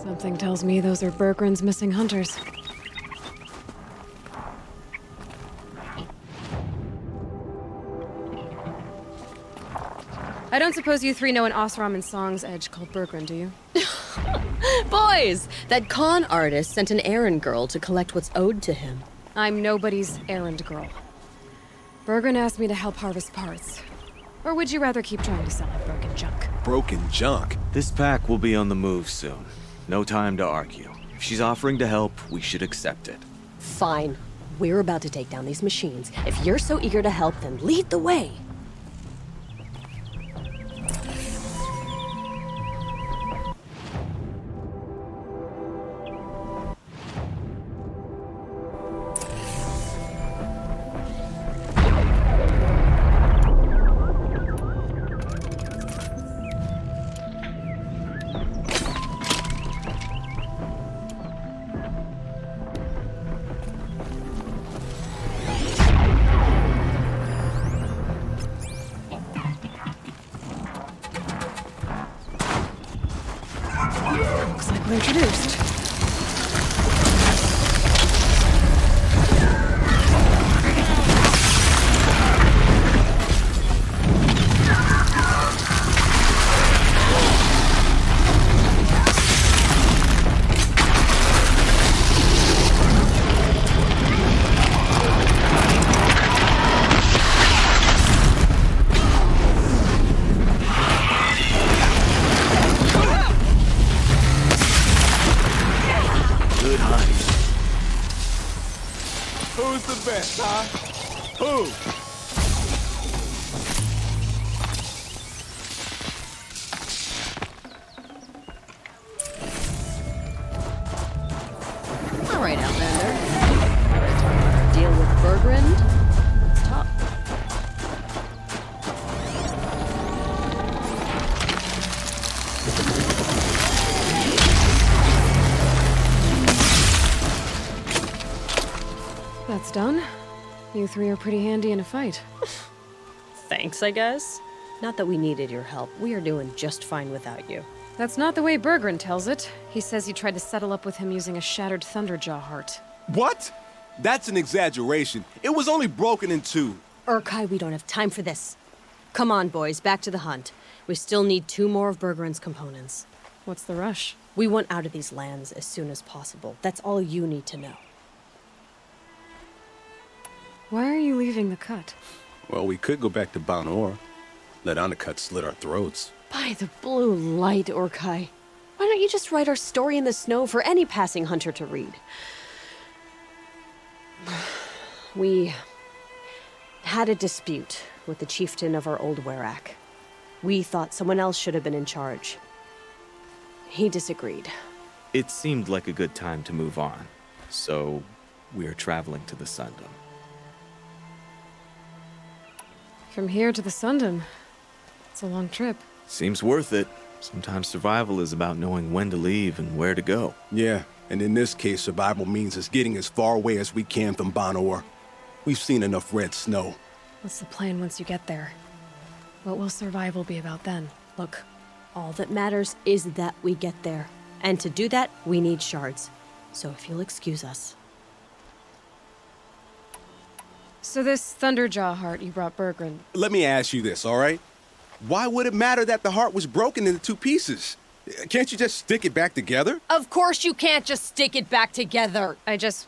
Something tells me those are Bergren's missing hunters. I don't suppose you three know an Osramen song's edge called Bergren, do you? Boys, that con artist sent an errand girl to collect what's owed to him. I'm nobody's errand girl. Bergren asked me to help harvest parts. Or would you rather keep trying to sell him broken junk? Broken junk? This pack will be on the move soon. No time to argue. If she's offering to help, we should accept it. Fine. We're about to take down these machines. If you're so eager to help, then lead the way. Looks like we're introduced. Who's the best, huh? Who? All right, Outlander. Deal with Bergren. Let's talk. That's done. You three are pretty handy in a fight. Thanks, I guess. Not that we needed your help. We are doing just fine without you. That's not the way Bergren tells it. He says you tried to settle up with him using a shattered Thunderjaw heart. What? That's an exaggeration. It was only broken in two. Urkai, we don't have time for this. Come on, boys, back to the hunt. We still need 2 more of Bergren's components. What's the rush? We want out of these lands as soon as possible. That's all you need to know. Why are you leaving the cut? Well, we could go back to Banor. Let Undercut slit our throats. By the blue light, Urkai. Why don't you just write our story in the snow for any passing hunter to read? We had a dispute with the chieftain of our old Werak. We thought someone else should have been in charge. He disagreed. It seemed like a good time to move on, so we're traveling to the Sundom. From here to the Sundom. It's a long trip. Seems worth it. Sometimes survival is about knowing when to leave and where to go. Yeah, and in this case, survival means us getting as far away as we can from Banor. We've seen enough red snow. What's the plan once you get there? What will survival be about then? Look, all that matters is that we get there. And to do that, we need shards. So if you'll excuse us. So this Thunderjaw heart you brought Bergren. Let me ask you this, all right? Why would it matter that the heart was broken into 2 pieces? Can't you just stick it back together? Of course you can't just stick it back together. I just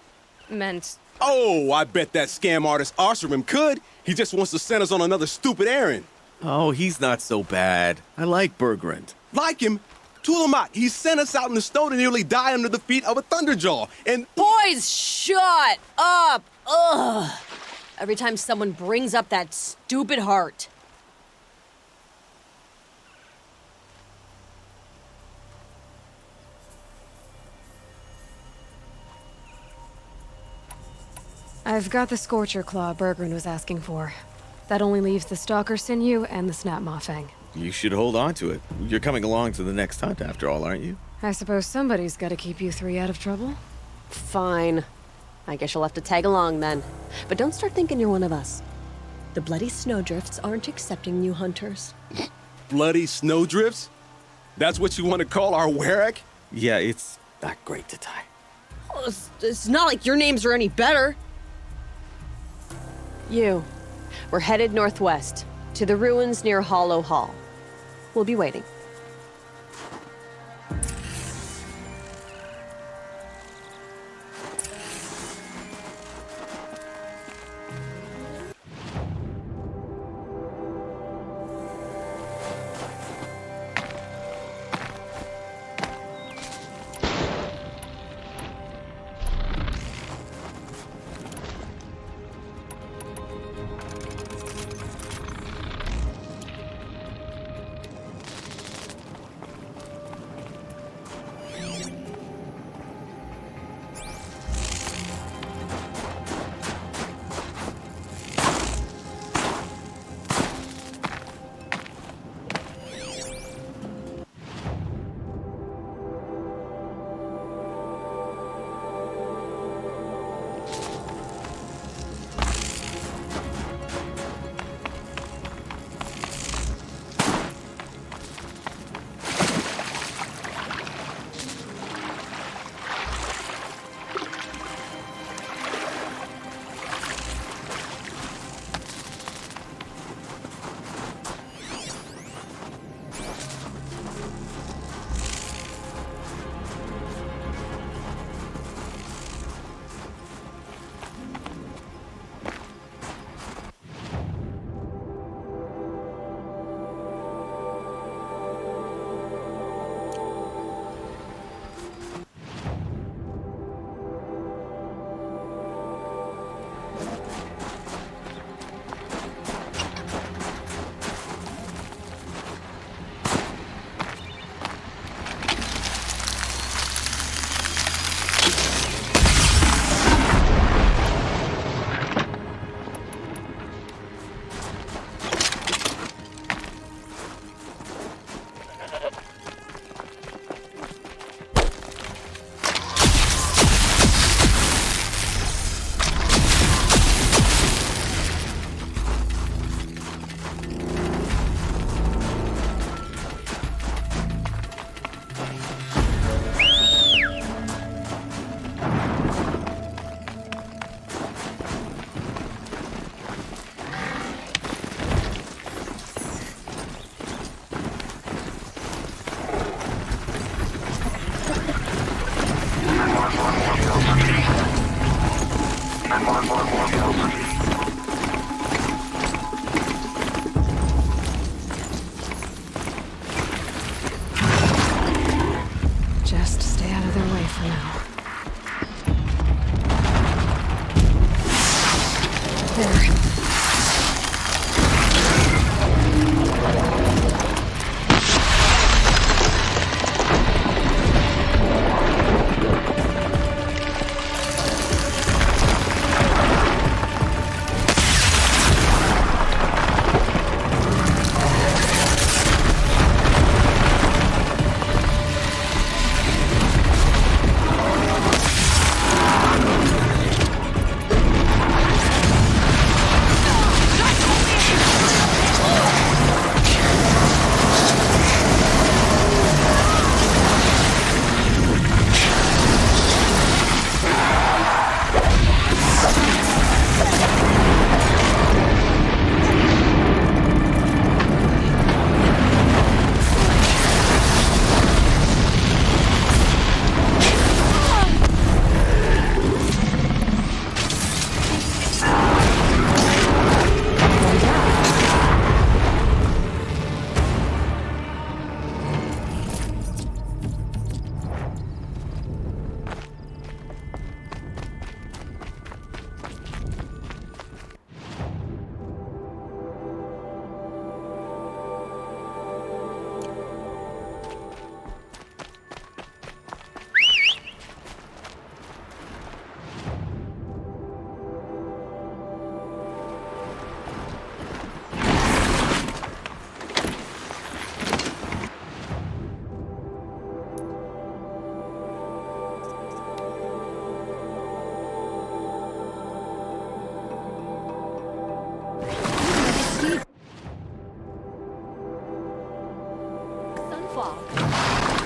meant... Oh, I bet that scam artist Arsarim could. He just wants to send us on another stupid errand. Oh, he's not so bad. I like Bergrand. Like him? Tulamat, he sent us out in the snow to nearly die under the feet of a Thunderjaw, and... Boys, shut up! Ugh! Every time someone brings up that stupid heart. I've got the Scorcher Claw Bergren was asking for. That only leaves the Stalker Sinew and the Snap Maw Fang. You should hold on to it. You're coming along to the next hunt after all, aren't you? I suppose somebody's gotta keep you three out of trouble. Fine. I guess you'll have to tag along then. But don't start thinking you're one of us. The Bloody Snowdrifts aren't accepting new hunters. Bloody snowdrifts? That's what you want to call our Werak? Yeah, it's not great to tie. Well, it's not like your names are any better. We're headed northwest, to the ruins near Hollow Hall. We'll be waiting.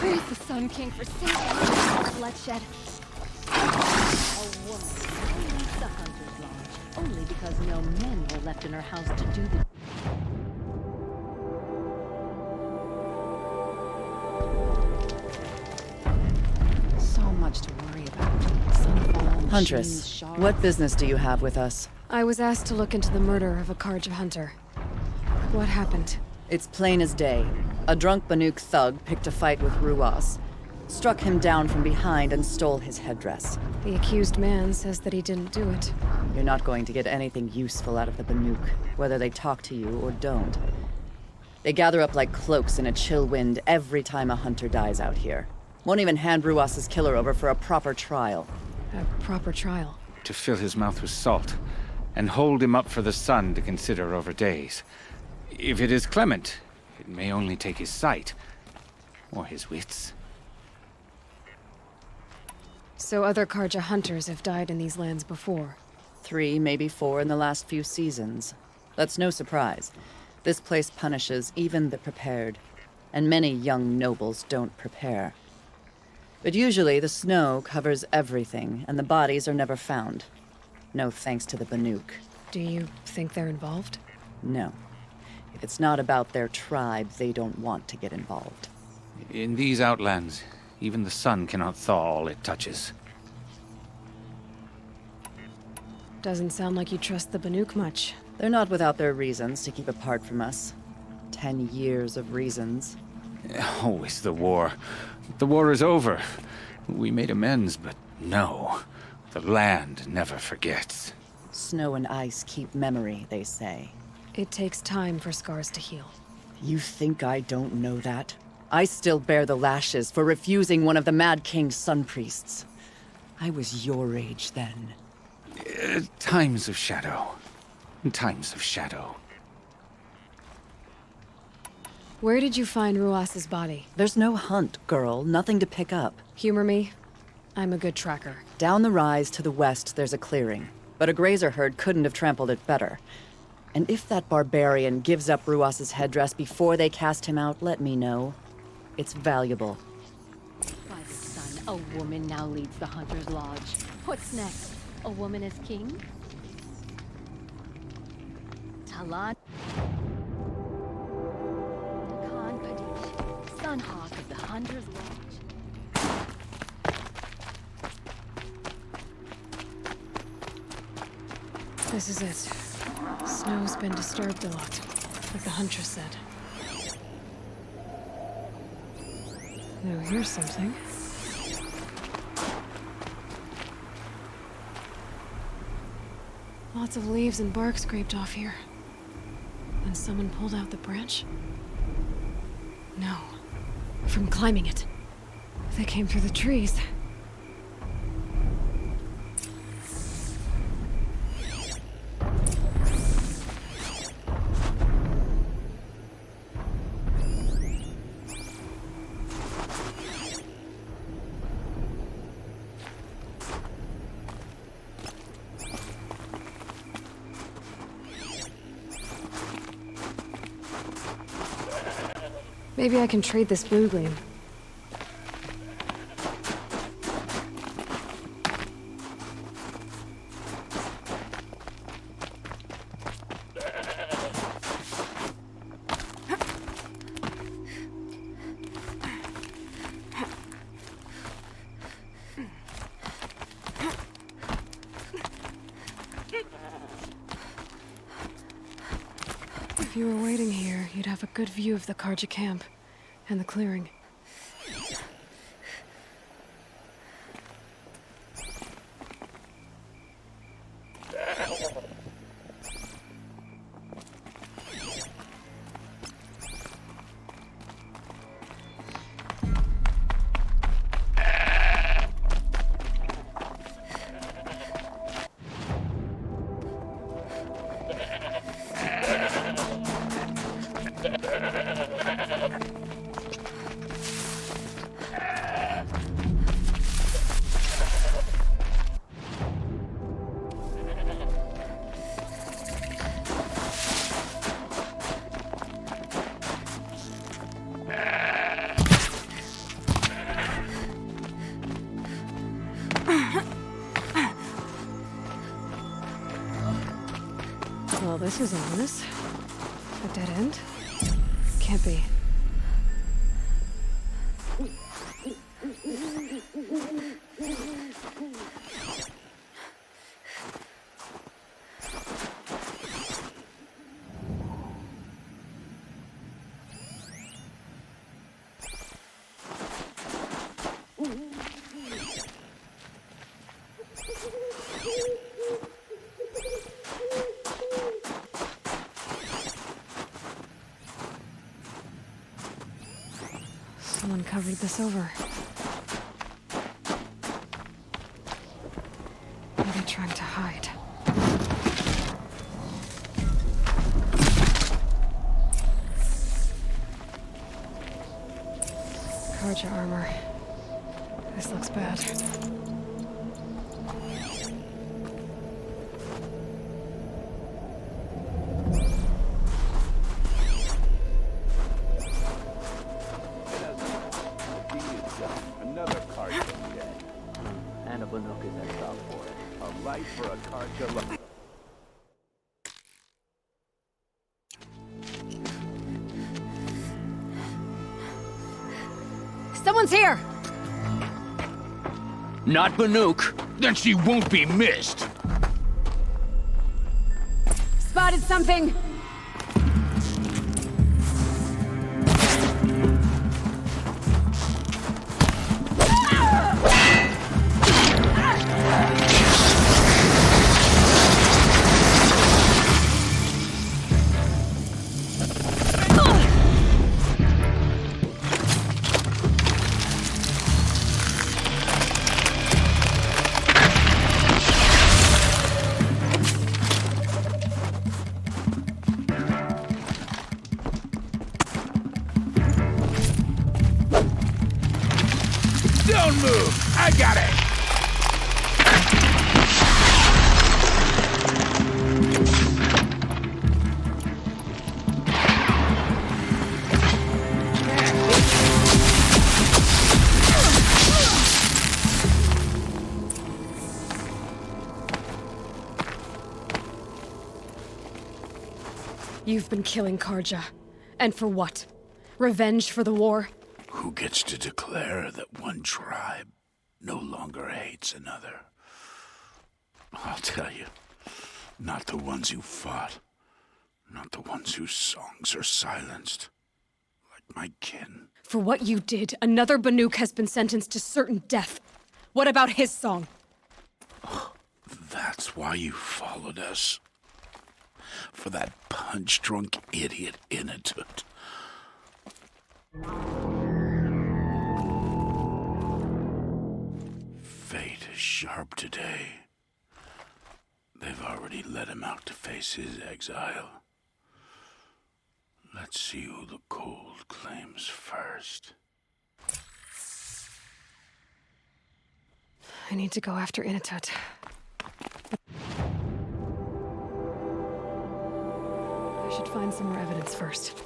Praise the Sun King for saving us from bloodshed. A woman leaves the Hunter's Lodge only because no men were left in her house to do the... So much to worry about. Sunfall, Huntress, machines, shards. what business do you have with us? I was asked to look into the murder of a Karja hunter. What happened? It's plain as day. A drunk Banuk thug picked a fight with Ruas, struck him down from behind and stole his headdress. The accused man says that he didn't do it. You're not going to get anything useful out of the Banuk, whether they talk to you or don't. They gather up like cloaks in a chill wind every time a hunter dies out here. Won't even hand Ruas's killer over for a proper trial. A proper trial. To fill his mouth with salt, and hold him up for the sun to consider over days. If it is clement, it may only take his sight, or his wits. So other Karja hunters have died in these lands before. 3, maybe 4 in the last few seasons. That's no surprise. This place punishes even the prepared, and many young nobles don't prepare. But usually the snow covers everything, and the bodies are never found. No thanks to the Banuk. Do you think they're involved? No. If it's not about their tribe, they don't want to get involved. In these outlands, even the sun cannot thaw all it touches. Doesn't sound like you trust the Banuk much. They're not without their reasons to keep apart from us. 10 years of reasons. Always the war. The war is over. We made amends, but no. The land never forgets. Snow and ice keep memory, they say. It takes time for scars to heal. You think I don't know that? I still bear the lashes for refusing one of the Mad King's sun priests. I was your age then. Times of shadow. Times of shadow. Where did you find Ruas's body? There's no hunt, girl. Nothing to pick up. Humor me. I'm a good tracker. Down the rise to the west, there's a clearing. But a grazer herd couldn't have trampled it better. And if that barbarian gives up Ruas's headdress before they cast him out, let me know. It's valuable. By the sun, a woman now leads the Hunter's Lodge. What's next? A woman as king? Talan... Khan Padish, Sunhawk of the Hunter's Lodge. This is it. Snow's been disturbed a lot, like the Huntress said. Now here's something. Lots of leaves and bark scraped off here. And someone pulled out the branch? No. From climbing it. They came through the trees. Maybe I can trade this blue gleam. If you were waiting here, you'd have a good view of the Karja camp and the clearing. this was ominous. A dead end? Can't be. Someone covered this over. What are they trying to hide? Karja armor. This looks bad. Another Karja dead. And a Banuk is exiled for it. A life for a Karja. Someone's here! Not Banuk. Then she won't be missed. Spotted something! Don't move! I got it! You've been killing Karja. And for what? Revenge for the war? Who gets to declare that one tribe no longer hates another? I'll tell you, not the ones who fought, not the ones whose songs are silenced, like my kin. For what you did, another Banuk has been sentenced to certain death. What about his song? That's why you followed us. For that punch-drunk idiot Inatut. Fate is sharp today. They've already let him out to face his exile. Let's see who the cold claims first. I need to go after Inatut. I should find some more evidence first.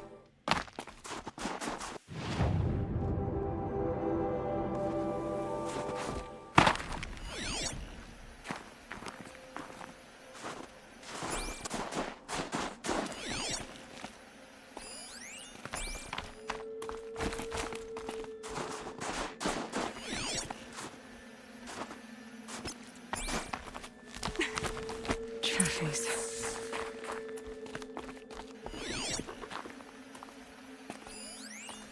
Trophies.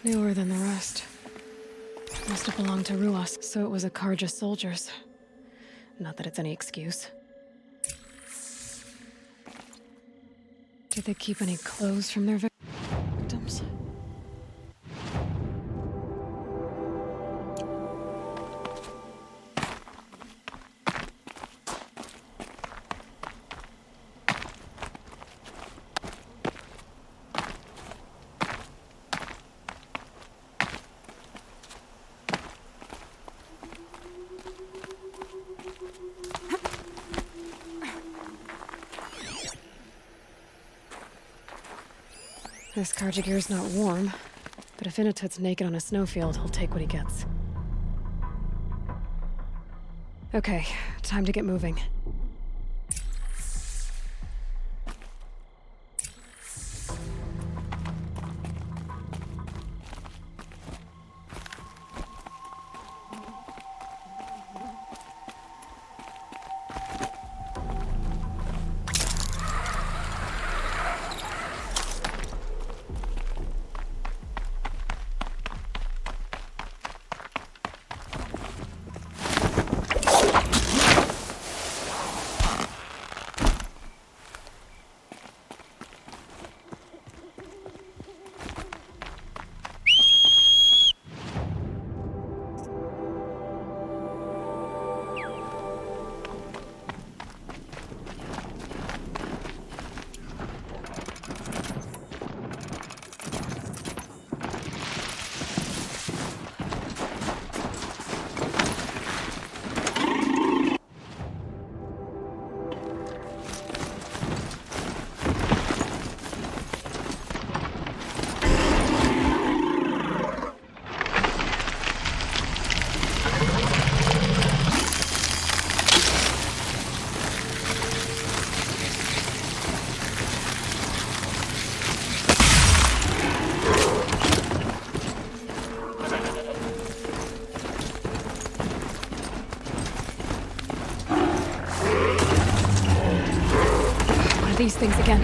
Newer than the rest. Must have belonged to Ruas, so it was a Karja soldiers. Not that it's any excuse. Did they keep any clothes from their victims? This Karja gear's not warm, but if Inatut's naked on a snowfield, he'll take what he gets. Okay, time to get moving. these things again.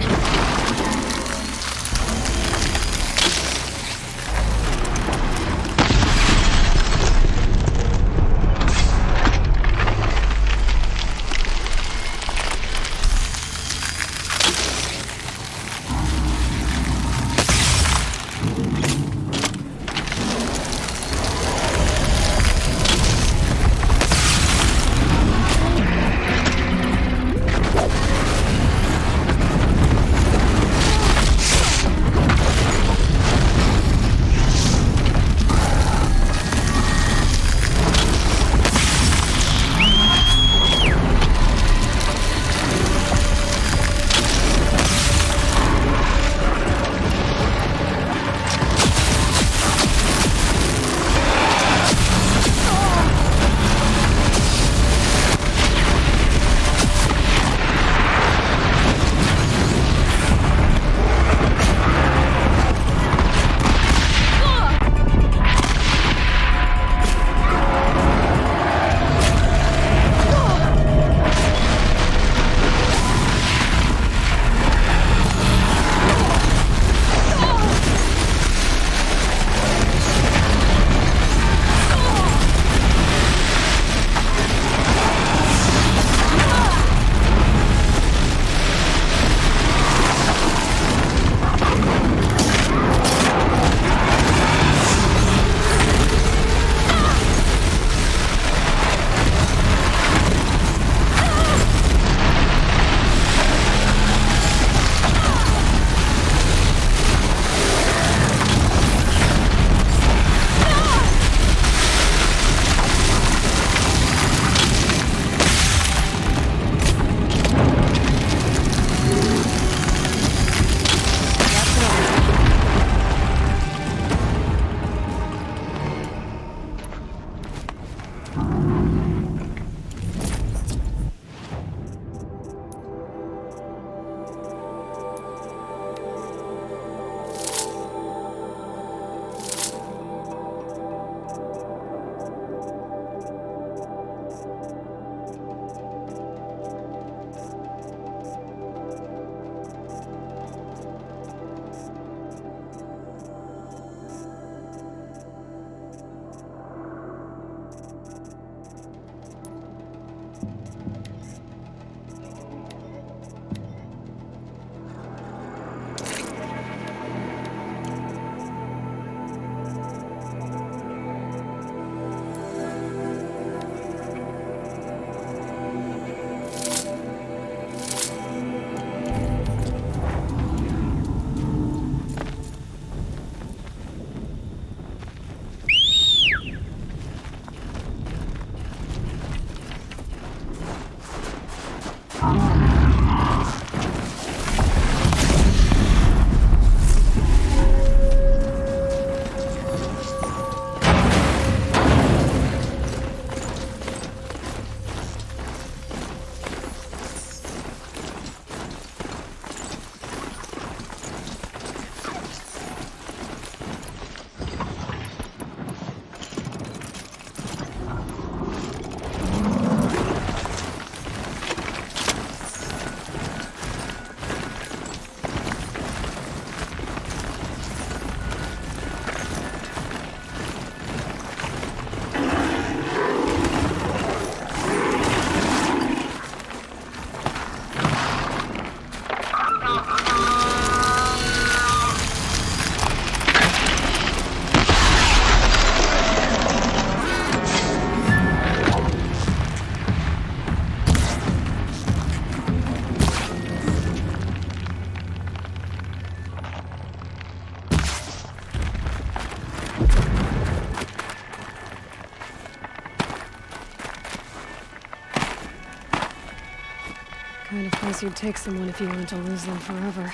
Kind of place you'd take someone if you wanted to lose them forever.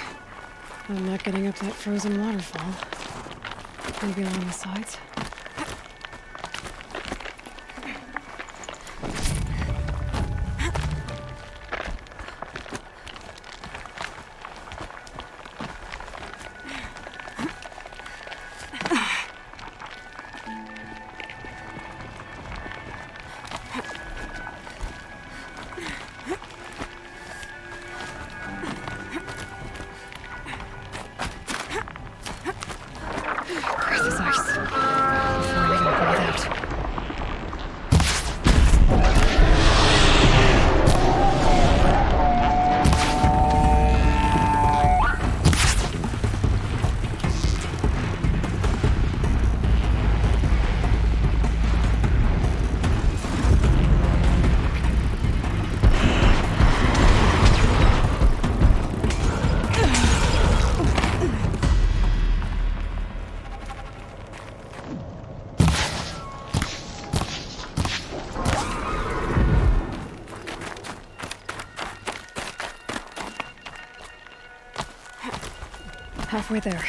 I'm not getting up that frozen waterfall. Maybe along the sides? Halfway there.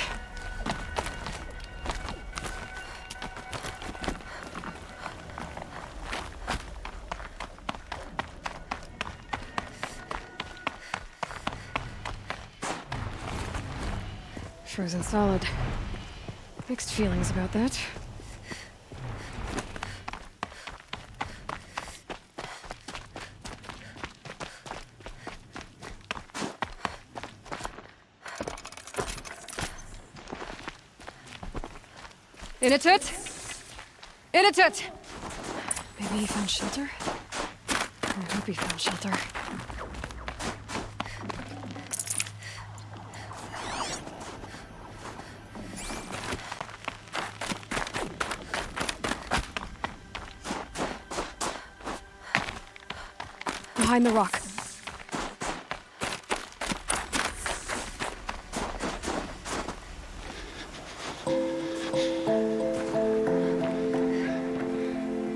Frozen solid. Mixed feelings about that. Inatut! Inatut! Maybe he found shelter? I hope he found shelter. Behind the rock.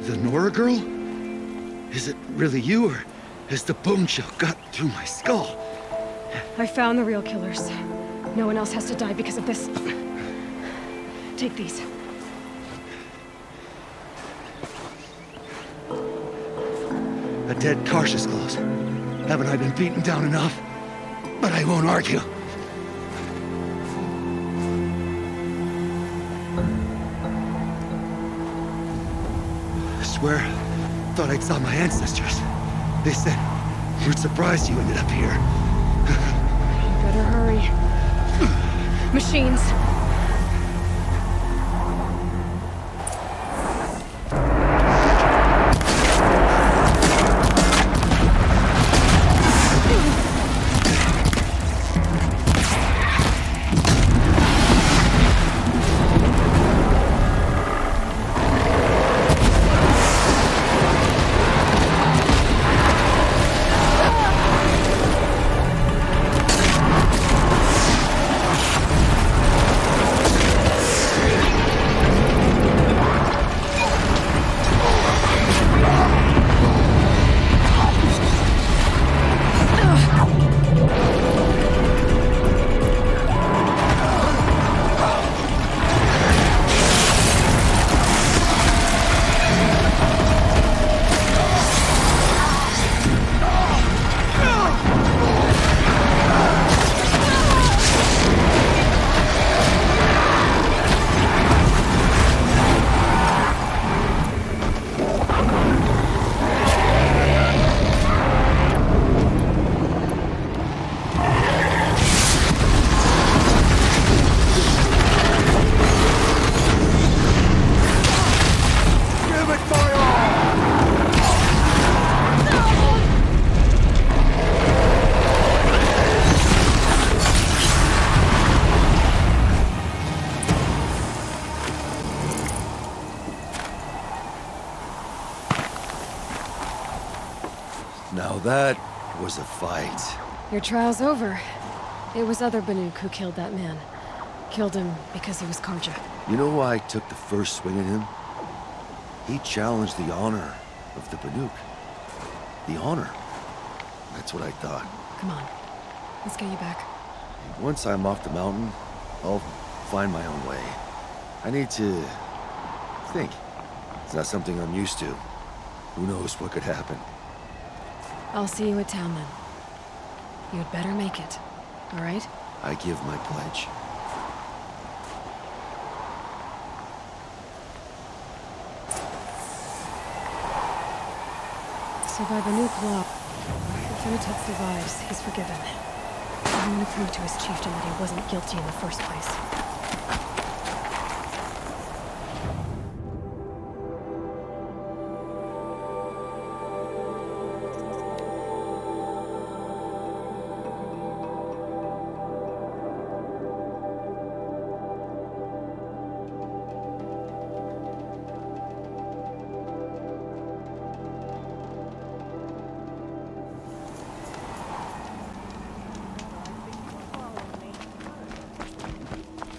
The Nora girl? Is it really you, or has the bone shell got through my skull? I found the real killers. No one else has to die because of this. Take these. A dead Karsh's close. Haven't I been beaten down enough? But I won't argue. I swear, thought I'd saw my ancestors. They said, we're surprised you ended up here. You better hurry. Machines. Now that was a fight. Your trial's over. It was other Banuk who killed that man. Killed him because he was Karja. You know why I took the first swing at him? He challenged the honor of the Banuk. The honor. That's what I thought. Come on. Let's get you back. Once I'm off the mountain, I'll find my own way. I need to think. It's not something I'm used to. Who knows what could happen? I'll see you at town then. You'd better make it, all right? I give my pledge. So by Banuk law, if Inatut survives, he's forgiven. I'm gonna prove to his chieftain that he wasn't guilty in the first place.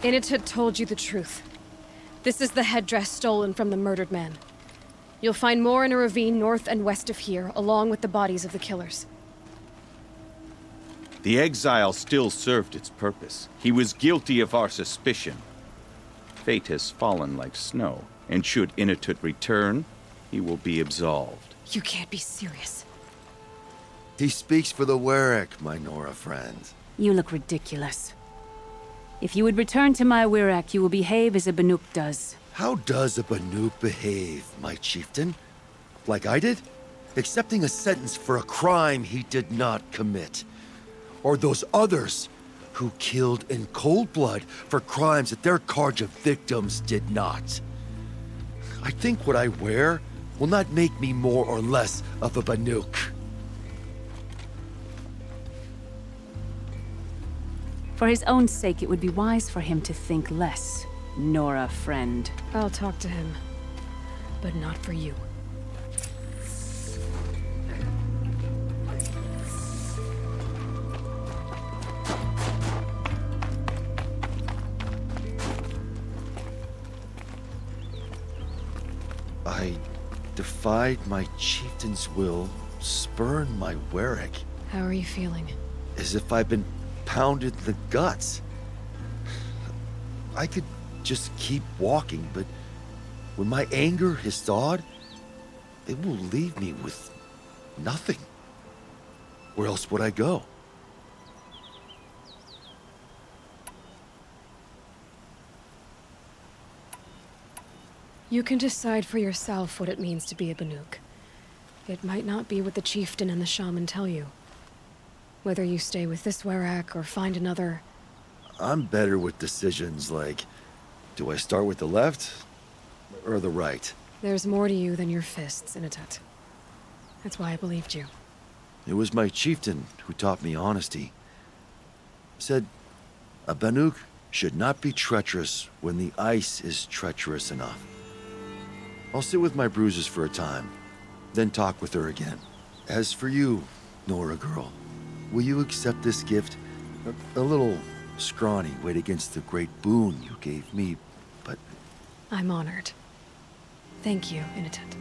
Inatut told you the truth. This is the headdress stolen from the murdered man. You'll find more in a ravine north and west of here, along with the bodies of the killers. The exile still served its purpose. He was guilty of our suspicion. Fate has fallen like snow, and should Inatut return, he will be absolved. You can't be serious. He speaks for the Warwick, my Nora friend. You look ridiculous. If you would return to my Wirak, you will behave as a Banuk does. How does a Banuk behave, my chieftain? Like I did? Accepting a sentence for a crime he did not commit. Or those others who killed in cold blood for crimes that their Karja victims did not. I think what I wear will not make me more or less of a Banuk. For his own sake, it would be wise for him to think less, Nora friend. I'll talk to him, but not for you. I defied my chieftain's will, spurned my Warwick. How are you feeling? As if I've been pounded in the guts. I could just keep walking, but when my anger has thawed, it will leave me with nothing. Where else would I go? You can decide for yourself what it means to be a Banuk. It might not be what the chieftain and the shaman tell you. Whether you stay with this Warwick or find another... I'm better with decisions like, do I start with the left or the right? There's more to you than your fists, Inatut. That's why I believed you. It was my chieftain who taught me honesty. Said, a Banuk should not be treacherous when the ice is treacherous enough. I'll sit with my bruises for a time, then talk with her again. As for you, Nora girl, will you accept this gift? A little scrawny weighed against the great boon you gave me, but... I'm honored. Thank you, Inatut.